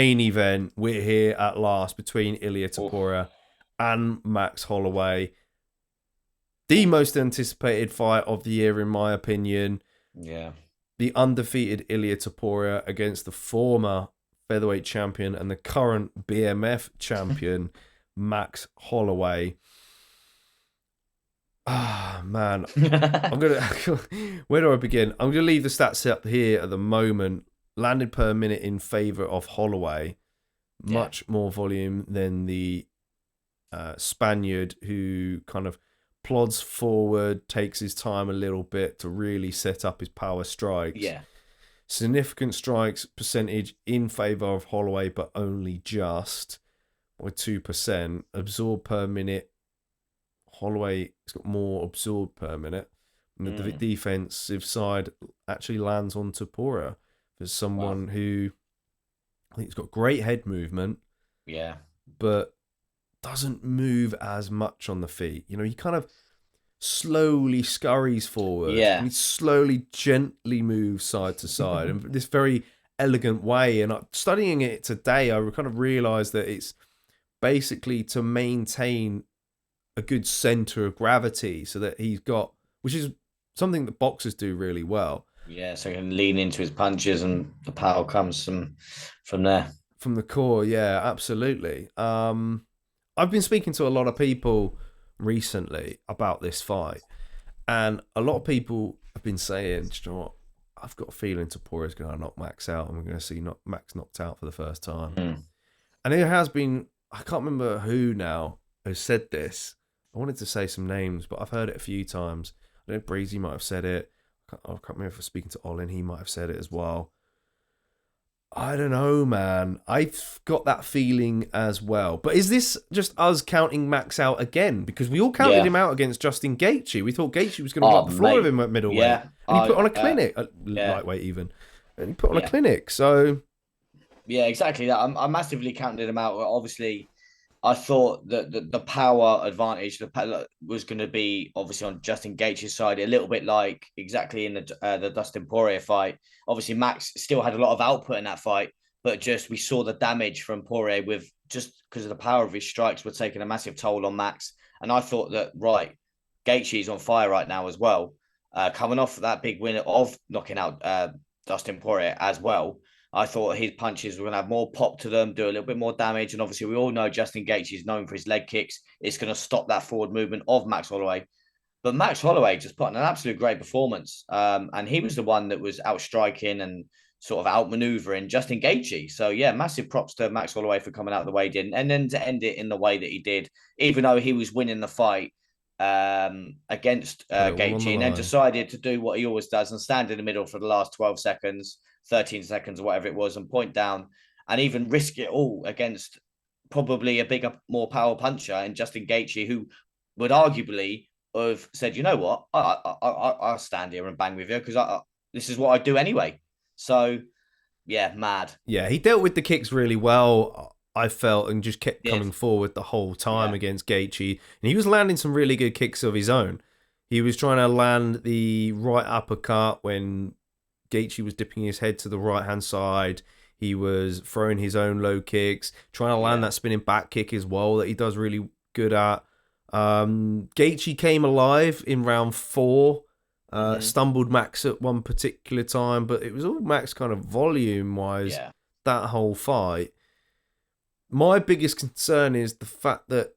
Main event. We're here at last between Ilia Oh, Topuria and Max Holloway. The most anticipated fight of the year, in my opinion. yeah. The undefeated Ilia Topuria against the former featherweight champion and the current BMF champion, Max Holloway. Ah, man. I'm going to. Where do I begin? I'm going to leave the stats up here at the moment. Landed per minute in favour of Holloway. Yeah. Much more volume than the Spaniard, who kind of plods forward, takes his time a little bit to really set up his power strikes. Yeah. Significant strikes percentage in favour of Holloway, but only just by 2%. Absorbed per minute, Holloway has got more absorbed per minute. And the Mm. defensive side actually lands on Topuria for Wow. someone who I think has got great head movement, Yeah. but doesn't move as much on the feet. You know, he kind of slowly scurries forward and Yeah. he slowly, gently moves side to side in this very elegant way. And studying it today, I kind of realized that it's basically to maintain a good center of gravity so that he's got, which is something that boxers do really well. Yeah. So he can lean into his punches and the power comes from there. From the core, yeah, absolutely. I've been speaking to a lot of people recently about this fight, and a lot of people have been saying, "Do you know what? I've got a feeling Taporia's going to knock Max out, and we're going to see Max knocked out for the first time." Mm. And there has been, I can't remember who now has said this. I wanted to say some names, but I've heard it a few times. I know Breezy might have said it. I can't remember if I was speaking to Olin, he might have said it as well. I don't know, man. I've got that feeling as well. But is this just us counting Max out again? Because we all counted Yeah. him out against Justin Gaethje. We thought Gaethje was going to wipe Oh, the floor with mate. him at middleweight, Yeah. and he put on a Uh, clinic, yeah. lightweight even, and he put on a Yeah. clinic. So Yeah. Exactly that. I massively counted him out. Obviously, I thought that the power advantage was going to be obviously on Justin Gaethje's side, a little bit like exactly in the Dustin Poirier fight. Obviously, Max still had a lot of output in that fight, but just we saw the damage from Poirier with just because of the power of his strikes were taking a massive toll on Max. And I thought that right, Gaethje's on fire right now as well, coming off that big win of knocking out Dustin Poirier as well. I thought his punches were going to have more pop to them, do a little bit more damage. And obviously, we all know Justin Gaethje is known for his leg kicks. It's going to stop that forward movement of Max Holloway. But Max Holloway just put on an absolute great performance. And he was the one that was outstriking and sort of outmaneuvering Justin Gaethje. So, yeah, massive props to Max Holloway for coming out the way he did. And then to end it in the way that he did, even though he was winning the fight against put it all on the Gaethje, and then line. decided to do what he always does and stand in the middle for the last 12 seconds 13 seconds or whatever it was and point down and even risk it all against probably a bigger, more power puncher in Justin Gaethje, who would arguably have said, you know what, I'll stand here and bang with you because this is what I do anyway. So, yeah, mad. Yeah, he dealt with the kicks really well, I felt, and just kept Did. coming forward the whole time Yeah. against Gaethje. And he was landing some really good kicks of his own. He was trying to land the right uppercut when Gaethje was dipping his head to the right hand side. He was throwing his own low kicks, trying to land Yeah. that spinning back kick as well that he does really good at. Gaethje came alive in round four. Mm-hmm. Stumbled Max at one particular time, but it was all Max kind of volume wise Yeah. that whole fight. My biggest concern is the fact that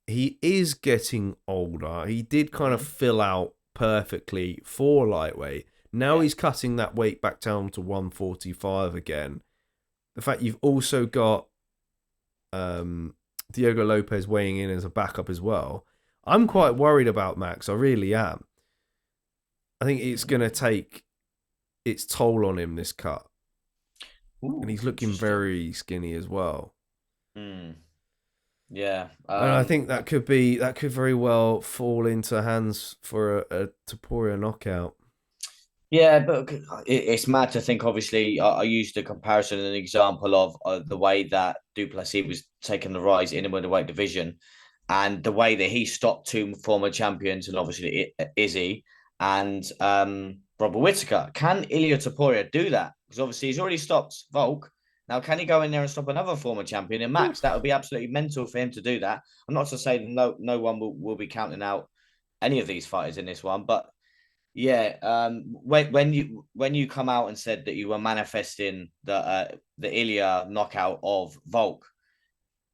he is getting older. He did kind of Mm-hmm. fill out perfectly for lightweight. Now Yeah. he's cutting that weight back down to 145 again. The fact you've also got Diogo Lopez weighing in as a backup as well. I'm quite Mm. worried about Max. I really am. I think it's going to take its toll on him, this cut. And Ooh, he's looking interesting. very skinny as well. Mm. Yeah. And I think that could very well fall into hands for a Topuria knockout. Yeah, but it's mad to think. Obviously, I used a comparison and an example of the way that Duplessis was taking the rise in the middleweight division, and the way that he stopped two former champions, and obviously Izzy and Robert Whittaker. Can Ilia Topuria do that? Because obviously he's already stopped Volk. Now, can he go in there and stop another former champion in Max? That would be absolutely mental for him to do that. I'm not to say that no one will be counting out any of these fighters in this one, but yeah, when you come out and said that you were manifesting the Ilia knockout of Volk,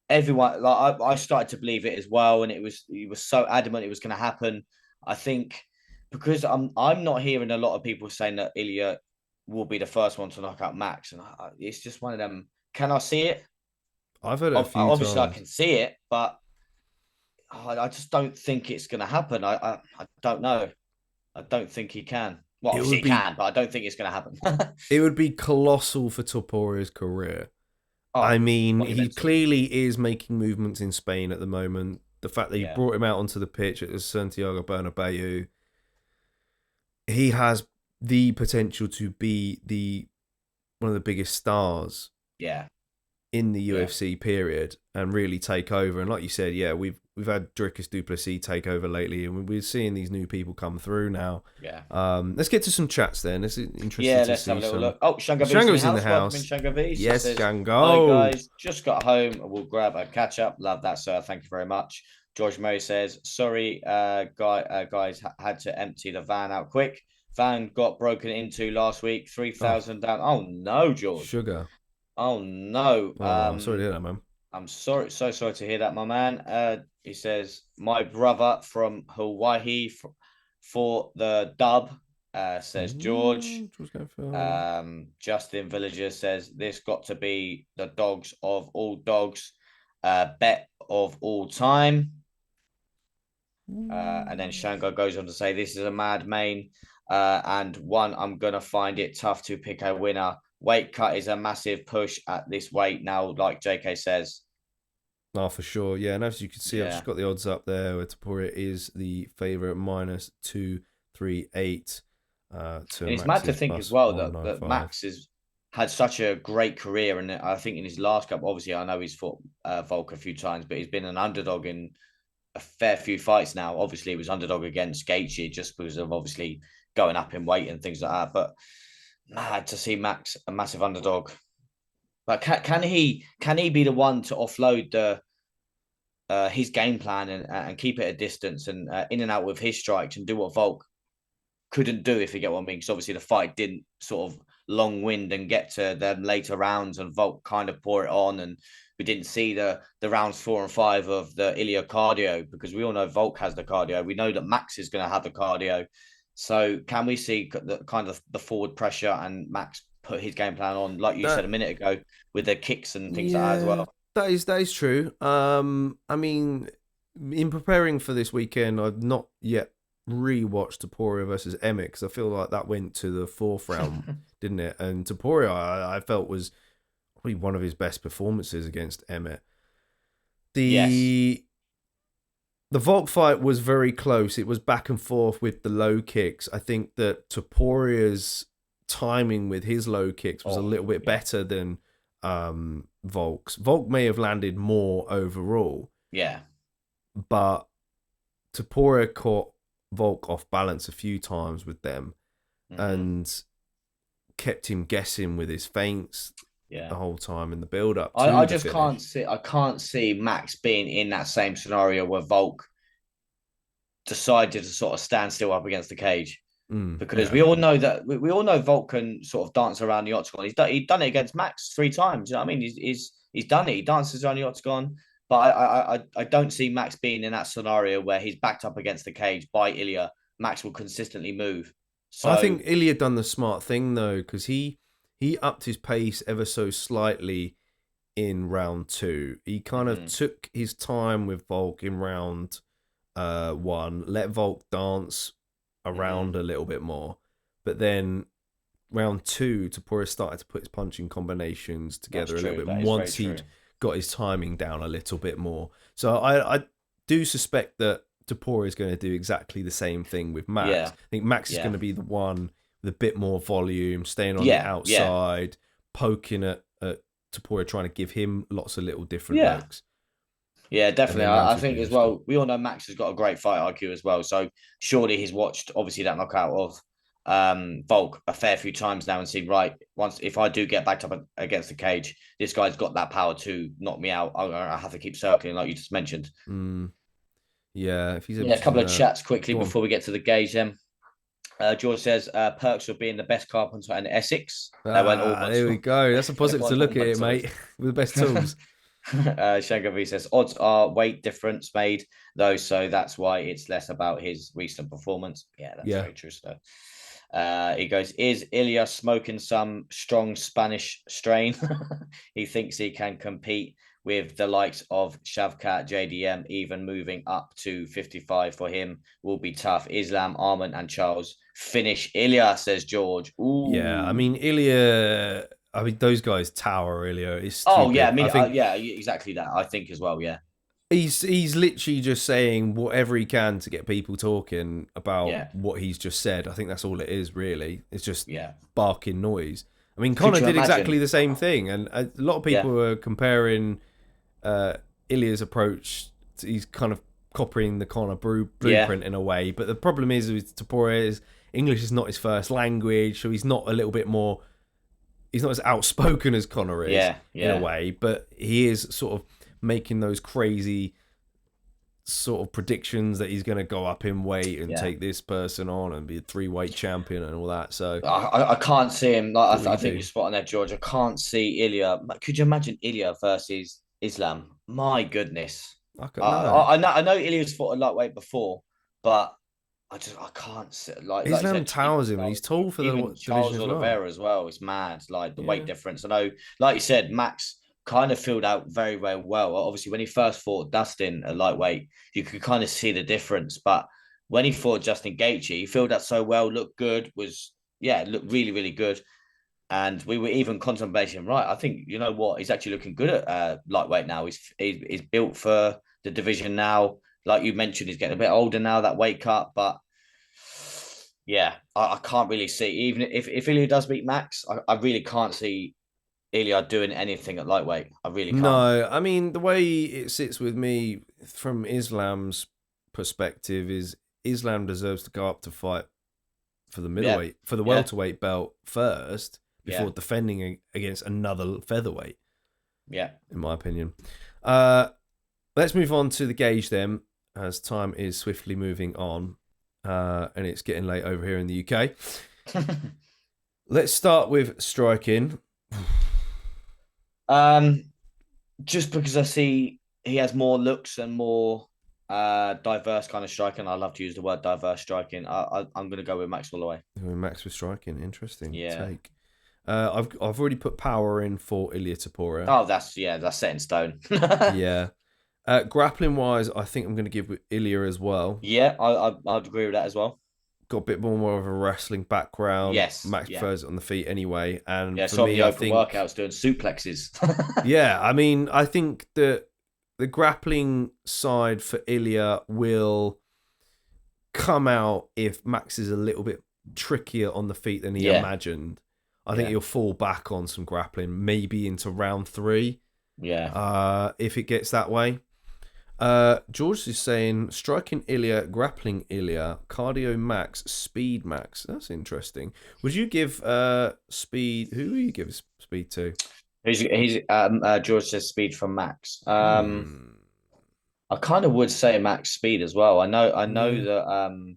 everyone like I started to believe it as well, and he was so adamant it was going to happen. I think because I'm not hearing a lot of people saying that Ilia will be the first one to knock out Max, and it's just one of them. Can I see it? I've heard it a few Obviously, I times. can see it, but I just don't think it's going to happen. I don't know. I don't think he can. Well, It obviously would he be can, but I don't think it's going to happen. it would be colossal for Toporia's career. I Oh, mean, he monumental. clearly is making movements in Spain at the moment. The fact that he Yeah, brought him out onto the pitch at the Santiago Bernabeu, he has the potential to be the one of the biggest stars yeah, in the yeah, UFC period and really take over. And like you said, yeah, we've had Dricus Duplessis take over lately, and we're seeing these new people come through now. yeah. Let's get to some chats then. It's interesting Yeah, to let's have see a little some. look. Oh, Shango V's in the Shango's in the house. Welcome in, house. Shango V. He Yes, says, "Hi Shango. guys, just got home. We'll grab a catch up. Love that, sir. Thank you very much." George Murray says, "Sorry, guys, had to empty the van out quick. Van got broken into last week. three Oh, thousand down. Oh no, George. sugar. Oh no. Oh, sorry to hear that, man. I'm sorry, so sorry to hear that, my man. He says, my brother from Hawaii for the dub, says George. Ooh, what's going for? Justin Villager says, this got to be the dogs of all dogs, bet of all time. And then Shango goes on to say, this is a mad main. And one, I'm going to find it tough to pick a winner. Weight cut is a massive push at this weight now, like JK says. Oh, for sure. Yeah, and as you can see, I've Yeah. just got the odds up there where Topuria is the favourite -238 to And it's mad to Max's think as well that +195. Max has had such a great career. And I think in his last cup, obviously, I know he's fought Volk a few times, but he's been an underdog in a fair few fights now. Obviously, he was underdog against Gaethje just because of obviously going up in weight and things like that. But mad to see Max a massive underdog. But can he be the one to offload the his game plan and keep it a distance and in and out with his strikes and do what Volk couldn't do, if you get what I mean? Because obviously the fight didn't sort of long wind and get to them later rounds, and Volk kind of pour it on, and we didn't see the rounds 4 and 5 of the Ilia cardio, because we all know Volk has the cardio. We know that Max is going to have the cardio. So can we see the kind of the forward pressure and Max put his game plan on, like you said a That minute ago, with the kicks and things like that as Yeah, well? that is true. I mean, in preparing for this weekend, I've not yet rewatched Topuria versus Emmett because I feel like that went to the fourth round, didn't it? And Topuria, I felt was probably one of his best performances against Emmett. Yes. The the Volk fight was very close. It was back and forth with the low kicks. I think that Topuria's timing with his low kicks was a Oh, little bit yeah. better than Volk's. Volk may have landed more overall, Yeah. but Topuria caught Volk off balance a few times with them Mm-hmm. and kept him guessing with his feints Yeah. the whole time in the build up I to the just can't finish. see Max being in that same scenario where Volk decided to sort of stand still up against the cage, because Yeah. we all know that we all know Volk can sort of dance around the octagon. He's done it against Max 3 times. You know what I mean? He's done it. He dances around the octagon. But I don't see Max being in that scenario where he's backed up against the cage by Ilya. Max will consistently move. I So think Ilya done the smart thing though, because he upped his pace ever so slightly in round two. He kind of mhm, took his time with Volk in round one, let Volk dance mhm. around a little bit more, but then round two, Topuria started to put his punching combinations That's together a little true. bit That is very once true. he'd got his timing down a little bit more. So I do suspect that Topuria is going to do exactly the same thing with Max. Yeah, I think Max is going yeah, to be the one with a bit more volume, staying on the yeah, yeah, outside, poking at Topuria, trying to give him lots of little different yeah. looks. Yeah, And definitely. then round I two's think going to as be stop. well, we all know Max has got a great fight IQ as well. So surely he's watched obviously that knockout of Volk a fair few times now and seen, right, once if I do get backed up against the cage, this guy's got that power to knock me out. I have to keep circling, like you just mentioned. Yeah, if he's able Yeah, a to do couple of that. chats quickly Go on. before we get to the gauge. Then George says perks of being the best carpenter in Essex. They went all Ah, one there we to go. That's a they positive to went all look at one it, to mate. With the best tools. Shango V says odds are weight difference made though, so that's why it's less about his recent performance. Yeah, that's Yeah. very true. So he goes, is Ilia smoking some strong Spanish strain? He thinks he can compete with the likes of Shavkat, JDM, even moving up to 55 for him will be tough. Islam, Arman, and Charles finish Ilia, says George. Yeah. I Ooh. mean, Ilya. I mean, those guys tower Ilya. It's Oh yeah, I stupid. I mean, think yeah, exactly that. I think as well. Yeah, he's literally just saying whatever he can to get people talking about yeah, what he's just said. I think that's all it is, really. It's just yeah. barking noise. I mean, Could Connor you did exactly imagine? the same thing, and a lot of Yeah, people were comparing Ilya's approach. He's kind of copying the Connor yeah, blueprint in a way, but the problem is with Topuria is English is not his first language, so he's not a little bit more. He's not as outspoken as Connor is yeah, in a yeah, way, but he is sort of making those crazy sort of predictions that he's going to go up in weight and yeah. take this person on and be a 3-weight champion and all that. So I can't see him. Like do I, what I you think you're do. spot on there, George. I can't see Ilya. Could you imagine Ilya versus Islam? My goodness. I don't know. I know Ilya's fought a lightweight before, but I can't see, like you Islam said, even towers him and he's tall for the even division Charles as well. Oliveira as well. It's mad, like the weight Yeah. difference. I know, like you said, Max kind of filled out very, very well. Obviously, when he first fought Dustin at lightweight, you could kind of see the difference. But when he fought Justin Gaethje, he filled out so well, looked good, was looked really, really good. And we were even contemplating, right? I think you know what, he's actually looking good at lightweight now. He's built for the division now. Like you mentioned, he's getting a bit older now, that weight cut, but yeah, I can't really see. Even if Ilya does beat Max, I really can't see Ilya doing anything at lightweight. I really can't. No, I mean, the way it sits with me from Islam's perspective is Islam deserves to go up to fight for the Yeah, middleweight, for the yeah, welterweight belt first yeah, before defending against another featherweight, yeah. in my opinion. Uh, let's move on to the gauge then, as time is swiftly moving on, and it's getting late over here in the UK. Let's start with striking. um, just because I see he has more looks and more diverse kind of striking. I love to use the word diverse striking. I'm going to go with Max Holloway. Max with striking, interesting Yeah. take. I've already put power in for Ilia Topuria. Oh, that's set in stone. Yeah. Grappling wise, I think I'm going to give with Ilia as well. Yeah, I'd agree with that as well. Got a bit more of a wrestling background. Yes, Max yeah, prefers it on the feet anyway. And yeah. for So on me, the I open think, workouts doing suplexes. yeah, I mean, I think that the grappling side for Ilia will come out if Max is a little bit trickier on the feet than he Yeah, imagined. I think yeah, he'll fall back on some grappling, maybe into round 3. yeah. If it gets that way. George is saying striking Ilia, grappling Ilia, cardio max, speed max. That's interesting. Would you give speed? Who will you give speed to? He's George says speed from Max. Hmm. I kind of would say Max speed as well. I know Yeah. that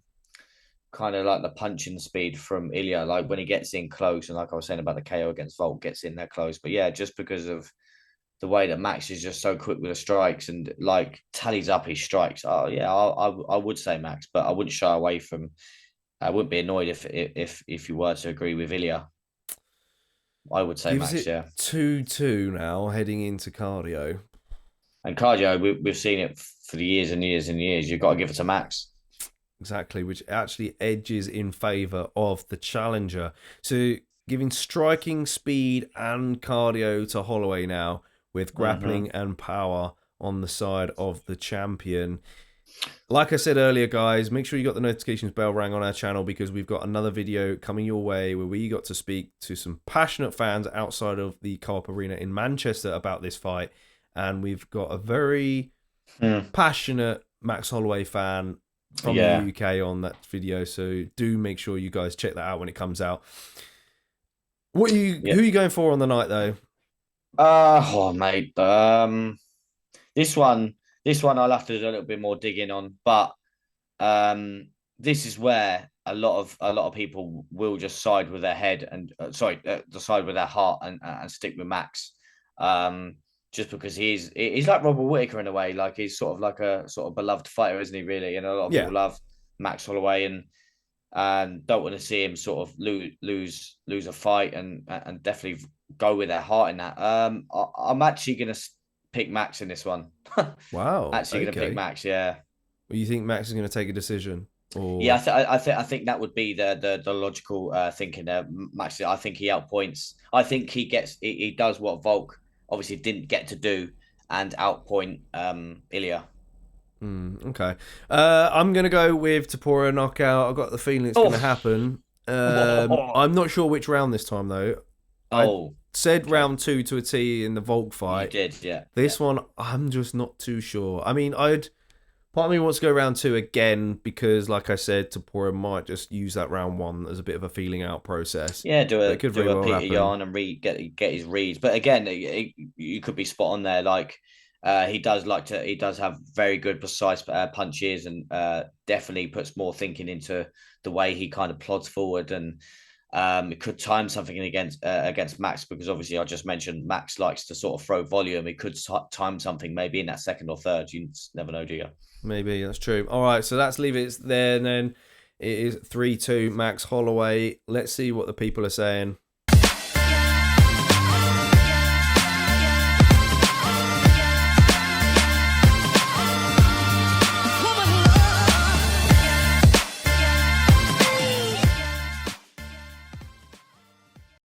kind of like the punching speed from Ilya, like when he gets in close, and like I was saying about the KO against Volk, gets in there close. But yeah, just because of the way that Max is just so quick with the strikes and like tallies up his strikes. Oh yeah, I would say Max, but I wouldn't shy away from. I wouldn't be annoyed if you were to agree with Ilya. I would say Gives Max, it yeah. 2-2 now, heading into cardio. And cardio, we've seen it for the years and years and years. You've got to give it to Max. Exactly, which actually edges in favour of the challenger. So giving striking speed and cardio to Holloway now, with Mm-hmm. grappling and power on the side of the champion. Like I said earlier, guys, make sure you got the notifications bell rang on our channel because we've got another video coming your way where we got to speak to some passionate fans outside of the Co-op Arena in Manchester about this fight. And we've got a very Mm. passionate Max Holloway fan from the Yeah. UK on that video. So do make sure you guys check that out when it comes out. What Yeah. who are you going for on the night though? Oh mate. This one, this one I'll have to do a little bit more digging on, but um, this is where a lot of people will just side with their head and side with their heart and stick with Max. Um, just because he's like Robert Whittaker in a way, like he's sort of like a sort of beloved fighter, isn't he? Really, and a lot of Yeah. people love Max Holloway and don't want to see him sort of lose a fight and definitely go with their heart in that. I'm actually gonna pick Max in this one. Wow. Actually gonna pick Okay. Max, yeah. Well, you think Max is going to take a decision, Yeah, or I think that would be the logical thinking there. Max, I think he outpoints. I think he does what Volk obviously didn't get to do and outpoint Ilia. Okay. I'm going to go with Topuria knockout. I've got the feeling it's going to Oh, happen. I'm not sure which round this time though. I oh, said okay. round 2 to a T in the Volk You fight. did, yeah, yeah, This one, I'm just not too sure. I mean, part of me wants to go round 2 again because, like I said, Topuria might just use that round 1 as a bit of a feeling out process. yeah. Do But a it could do very a well Peter happen. Yarn and get his reads. But again, you could be spot on there. Like he does have very good precise punches and definitely puts more thinking into the way he kind of plods forward and it could time something against Max because obviously I just mentioned Max likes to sort of throw volume. It could time something maybe in that second or third. You never know, do you? Maybe that's true. All right, so let's leave it there. And then it is 3-2 Max Holloway. Let's see what the people are saying.